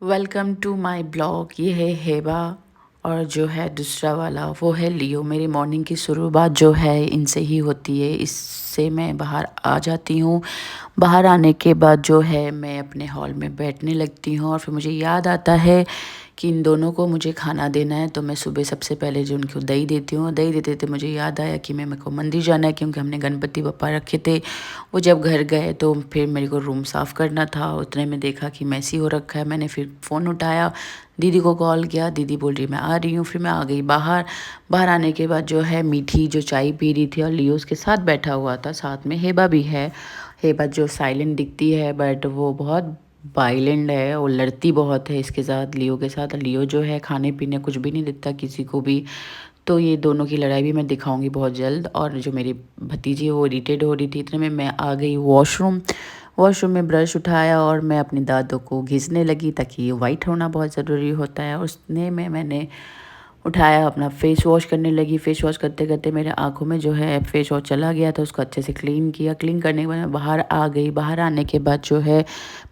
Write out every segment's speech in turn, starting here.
Welcome to my blog. ये है हेबा और जो है दूसरा वाला वो है लियो। मेरी मॉर्निंग की शुरुआत जो है इनसे ही होती है। इससे मैं बाहर आ जाती हूँ। बाहर आने के बाद जो है मैं अपने हॉल में बैठने लगती हूँ और फिर मुझे याद आता है कि इन दोनों को मुझे खाना देना है। तो मैं सुबह सबसे पहले जो उनको दही देती हूँ, दही देते देते मुझे याद आया कि मेरे को मंदिर जाना है, क्योंकि हमने गणपति बप्पा रखे थे। वो जब घर गए तो फिर मेरे को रूम साफ़ करना था। उतने में देखा कि मैसी हो रखा है। मैंने फिर फ़ोन उठाया, दीदी को कॉल किया। दीदी बोल रही मैं आ रही हूँ। फिर मैं आ गई बाहर। बाहर आने के बाद जो है मीठी जो चाय पी रही थी और लियो उसके साथ बैठा हुआ था, साथ में हेबा भी है। हेबा जो साइलेंट दिखती है बट वो बहुत वायलेंट है, वो लड़ती बहुत है इसके साथ, लियो के साथ। लियो जो है खाने पीने कुछ भी नहीं देता किसी को भी। तो ये दोनों की लड़ाई भी मैं दिखाऊंगी बहुत जल्द। और जो मेरी भतीजी है वो इरिटेट हो रही थी। इतने में मैं आ गई वॉशरूम। वॉशरूम में ब्रश उठाया और मैं अपने दांतों को घिसने लगी, ताकि ये वाइट होना बहुत ज़रूरी होता है। उसने में मैंने उठाया, अपना फेस वॉश करने लगी। फेस वॉश करते करते मेरे आँखों में जो है फेस वॉश चला गया था। उसको अच्छे से क्लीन किया। क्लीन करने के बाद मैं बाहर आ गई। बाहर आने के बाद जो है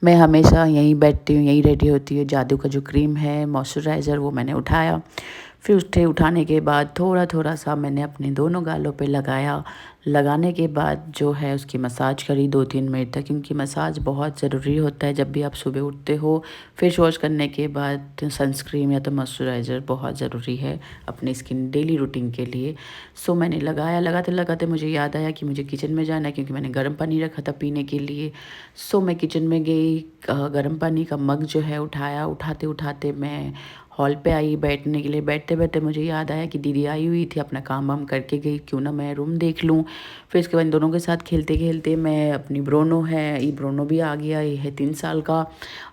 मैं हमेशा यहीं बैठती हूँ, यहीं रेडी होती हूँ। जादू का जो क्रीम है मॉइस्चराइज़र वो मैंने उठाया। फिर उठाने के बाद थोड़ा थोड़ा सा मैंने अपने दोनों गालों पे लगाया। लगाने के बाद जो है उसकी मसाज करी 2-3 मिनट तक, क्योंकि मसाज बहुत ज़रूरी होता है जब भी आप सुबह उठते हो। फेस वॉश करने के बाद सनस्क्रीन या तो मॉइस्चराइज़र बहुत ज़रूरी है अपनी स्किन डेली रूटीन के लिए। सो मैंने लगाया। लगाते लगाते मुझे याद आया कि मुझे किचन में जाना है, क्योंकि मैंने गर्म पानी रखा था पीने के लिए। सो मैं किचन में गई। गर्म पानी का मग जो है उठाया। उठाते उठाते मैं हॉल पे आई बैठने के लिए। बैठते बैठते मुझे याद आया कि दीदी आई हुई थी, अपना काम वाम करके गई, क्यों ना मैं रूम देख लूँ। फिर इसके बाद इन दोनों के साथ खेलते खेलते मैं अपनी ब्रोनो है, ये ब्रोनो भी आ गया। ये है 3 साल का।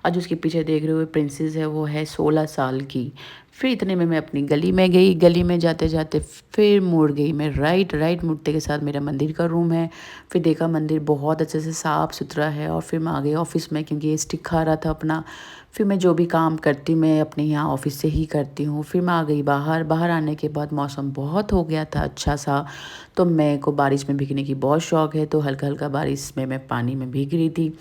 आज उसके पीछे देख रहे हुए प्रिंसेस है, वो है 16 साल की। फिर इतने में मैं अपनी गली में गई। गली में जाते जाते फिर मुड़ गई मैं राइट। राइट मुड़ते के साथ मेरा मंदिर का रूम है। फिर देखा मंदिर बहुत अच्छे से साफ़ सुथरा है। और फिर मैं आ गई ऑफिस में, क्योंकि ये स्टिक खा रहा था अपना। फिर मैं जो भी काम करती मैं अपने यहाँ ऑफिस से ही करती हूँ। फिर मैं आ गई बाहर। बाहर आने के बाद मौसम बहुत हो गया था अच्छा सा। तो मेरे को बारिश में भीगने की बहुत शौक है। तो हल्का हल्का बारिश में मैं पानी में भीग रही थी।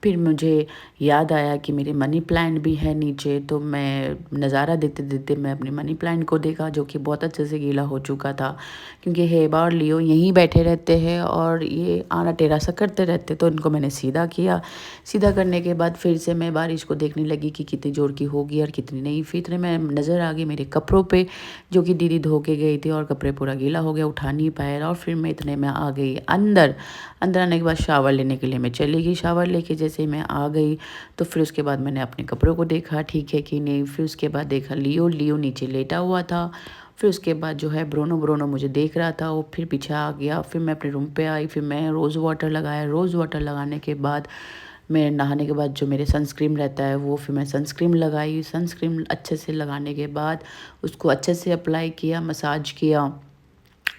फिर मुझे याद आया कि मेरे मनी प्लांट भी है नीचे। तो मैं नज़ारा देखते देखते मैं अपने मनी प्लांट को देखा, जो कि बहुत अच्छे से गीला हो चुका था, क्योंकि हेबा और लियो यहीं बैठे रहते हैं और ये आना टेढ़ा सा करते रहते। तो इनको मैंने सीधा किया। सीधा करने के बाद फिर से मैं बारिश को देखने लगी कि कितनी ज़ोर की होगी और कितनी नहीं। फिर इतने में नज़र आ गई मेरे कपड़ों पे, जो कि दीदी धो के गई थी, और कपड़े पूरा गीला हो गया, उठा नहीं पाया। और फिर मैं इतने में आ गई अंदर। अंदर आने के बाद शावर लेने के लिए मैं चली गई। शावर लेके जैसे ही मैं आ गई तो फिर उसके बाद मैंने अपने कपड़ों को देखा ठीक है कि नहीं। फिर उसके बाद देखा लियो। लियो नीचे लेटा हुआ था। फिर उसके बाद जो है ब्रोनो ब्रोनो मुझे देख रहा था, वो फिर पीछे आ गया। फिर मैं अपने रूम पे आई। फिर मैं रोज़ वाटर लगाया। रोज़ वाटर लगाने के बाद मैं नहाने के बाद जो मेरे सनस्क्रीन रहता है वो फिर मैं सनस्क्रीन लगाई। सनस्क्रीन अच्छे से लगाने के बाद उसको अच्छे से अप्लाई किया, मसाज किया।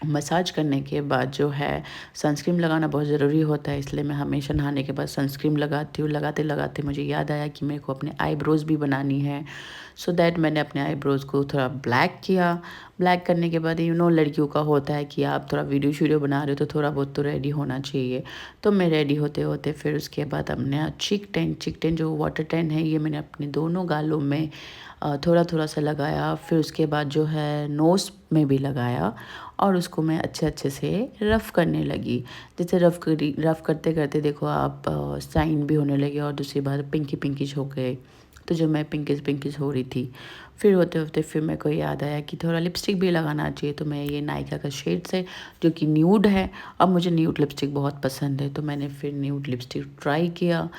मसाज करने के बाद जो है सनस्क्रीन लगाना बहुत ज़रूरी होता है, इसलिए मैं हमेशा नहाने के बाद सनस्क्रीन लगाती हूँ। लगाते लगाते मुझे याद आया कि मेरे को अपने आईब्रोज़ भी बनानी है। सो दैट मैंने अपने आईब्रोज़ को थोड़ा ब्लैक किया। ब्लैक करने के बाद लड़कियों का होता है कि आप थोड़ा वीडियो शीडियो बना रहे हो तो थोड़ा बहुत तो रेडी होना चाहिए। तो मैं रेडी होते होते फिर उसके बाद हमने चिक टेन जो वाटर टेन है ये मैंने अपने दोनों गालों में थोड़ा थोड़ा सा लगाया। फिर उसके बाद जो है नोज़ में भी लगाया और उसको मैं अच्छे अच्छे से रफ़ करने लगी। जैसे रफ़ करते करते देखो आप शाइन भी होने लगे और दूसरी बार पिंकी पिंकिश हो गए। तो जो मैं पिंकिश पिंकिश हो रही थी, फिर होते होते फिर मेरे को याद आया कि थोड़ा लिपस्टिक भी लगाना चाहिए। तो मैं ये नायका का शेड्स है जो कि न्यूड है। अब मुझे न्यूड लिपस्टिक बहुत पसंद है, तो मैंने फिर न्यूड लिपस्टिक ट्राई किया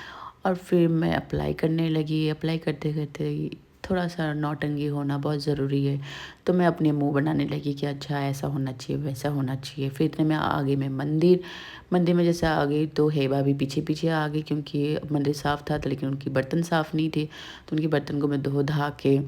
और फिर मैं अप्लाई करने लगी। अप्लाई करते करते थोड़ा सा नौटंकी होना बहुत ज़रूरी है। तो मैं अपने मुंह बनाने लगी कि अच्छा ऐसा होना चाहिए, वैसा होना चाहिए। फिर इतने में आ गई मैं मंदिर। मंदिर में जैसे आ गई तो हेबा भी पीछे पीछे आ गई, क्योंकि मंदिर साफ़ था लेकिन उनकी बर्तन साफ़ नहीं थे। तो उनकी बर्तन को मैं धो धा के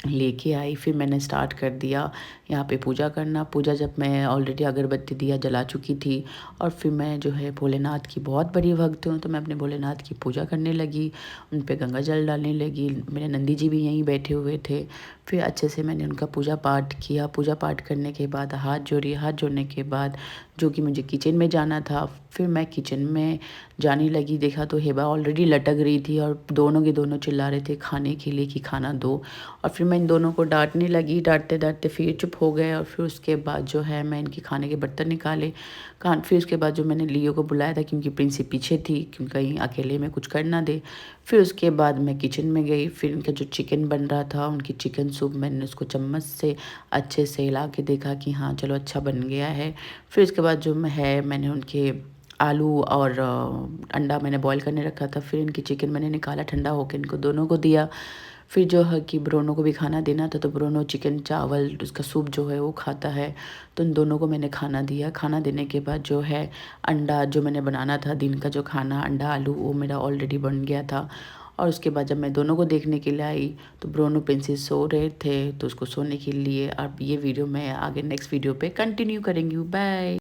लेके आई। फिर मैंने स्टार्ट कर दिया यहाँ पे पूजा करना। पूजा जब मैं ऑलरेडी अगरबत्ती दिया जला चुकी थी और फिर मैं जो है भोलेनाथ की बहुत बड़ी भक्त हूँ, तो मैं अपने भोलेनाथ की पूजा करने लगी, उन पे गंगा जल डालने लगी। मेरे नंदी जी भी यहीं बैठे हुए थे। फिर अच्छे से मैंने उनका पूजा पाठ किया। पूजा पाठ करने के बाद हाथ जोड़ी। हाथ जोड़ने के बाद जो कि मुझे किचन में जाना था, फिर मैं किचन में जाने लगी। देखा तो हेबा ऑलरेडी लटक रही थी और दोनों के दोनों चिल्ला रहे थे खाने के लिए कि खाना दो। और फिर मैं इन दोनों को डाँटने लगी, डाँटते-डाँटते फिर चुप हो गए और फिर उसके बाद जो है मैं इनके खाने के बर्तन निकाले। फिर उसके बाद जो मैंने लियो को बुलाया था क्योंकि प्रिंसी पीछे थी कि कहीं अकेले में कुछ कर ना दे। फिर उसके बाद मैं किचन में गई। फिर इनका जो चिकन बन रहा था, उनकी चिकन सूप, मैंने उसको चम्मच से अच्छे से हिला के देखा कि हाँ, चलो अच्छा बन गया है। फिर उसके बाद जो मैंने उनके आलू और अंडा मैंने बॉईल करने रखा था। फिर इनकी चिकन मैंने निकाला ठंडा होके, इनको दोनों को दिया। फिर जो है कि ब्रोनो को भी खाना देना था, तो ब्रोनो चिकन चावल उसका सूप जो है वो खाता है, तो इन दोनों को मैंने खाना दिया। खाना देने के बाद जो है अंडा जो मैंने बनाना था दिन का जो खाना अंडा आलू, वो मेरा ऑलरेडी बन गया था। और उसके बाद जब मैं दोनों को देखने के लिए आई तो ब्रोनो प्रिंसेस सो रहे थे, तो उसको सोने के लिए। अब ये वीडियो मैं आगे नेक्स्ट वीडियो पे कंटिन्यू करेंगी। बाय।